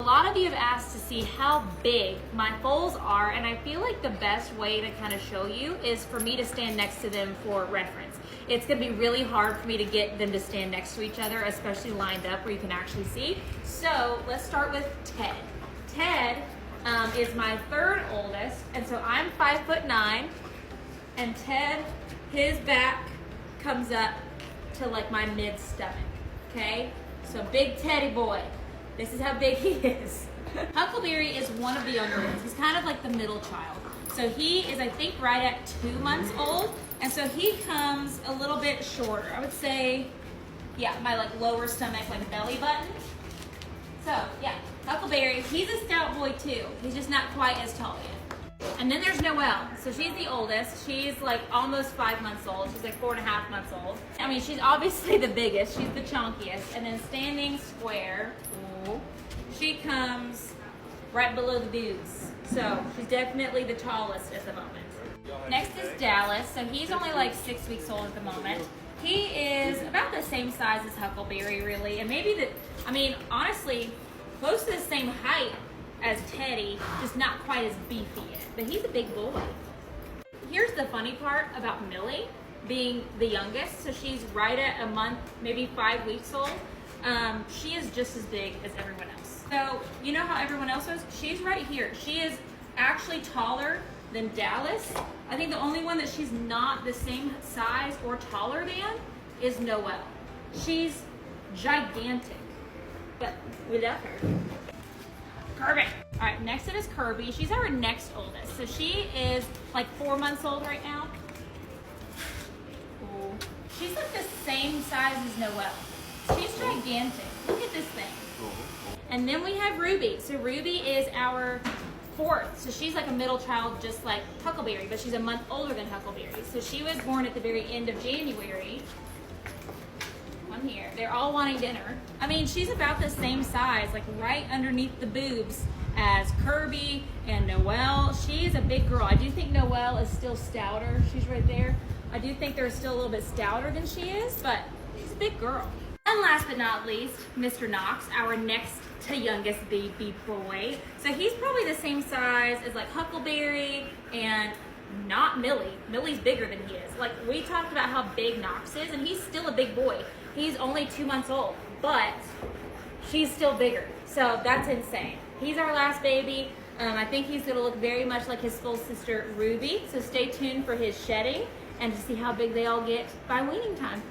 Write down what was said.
A lot of you have asked to see how big my foals are, and I feel like the best way to kind of show you is for me to stand next to them for reference. It's gonna be really hard for me to get them to stand next to each other, especially lined up where you can actually see. So let's start with Ted. Ted is my third oldest, and so I'm 5'9", and Ted, his back comes up to like my mid stomach, okay? So big Teddy boy. This is how big he is. Huckleberry is one of the younger ones. He's kind of like the middle child. So he is, I think, right at 2 months old. And so he comes a little bit shorter. I would say, yeah, my like lower stomach, like belly button. So yeah, Huckleberry, he's a stout boy too. He's just not quite as tall yet. And then there's Noel. So she's the oldest. She's like almost 5 months old. She's like 4.5 months old. I mean, she's obviously the biggest. She's the chunkiest. And then standing square, she comes right below the boobs. So she's definitely the tallest at the moment. Next is Dallas. So he's only like 6 weeks old at the moment. He is about the same size as Huckleberry, really. And maybe honestly, close to the same height as Teddy, just not quite as beefy yet. But he's a big boy. Here's the funny part about Millie being the youngest. So she's right at a month, maybe 5 weeks old. She is just as big as everyone else. So you know how everyone else is? She's right here. She is actually taller than Dallas. I think the only one that she's not the same size or taller than is Noel. She's gigantic, but we love her. Kirby. All right, next it is Kirby. She's our next oldest. So she is like 4 months old right now. Ooh. She's like the same size as Noel. She's gigantic. Look at this thing. And then we have Ruby. So Ruby is our fourth. So she's like a middle child, just like Huckleberry, but she's a month older than Huckleberry. So she was born at the very end of January. I'm here. They're all wanting dinner. I mean, she's about the same size, like right underneath the boobs as Kirby and Noel. She's a big girl. I do think Noel is still stouter. She's right there. I do think they're still a little bit stouter than she is, but she's a big girl. And last but not least, Mr. Knox, our next to youngest baby boy. So he's probably the same size as like Huckleberry and not Millie. Millie's bigger than he is. Like we talked about how big Knox is, and he's still a big boy. He's only 2 months old, but she's still bigger. So that's insane. He's our last baby. I think he's gonna look very much like his full sister, Ruby. So stay tuned for his shedding and to see how big they all get by weaning time.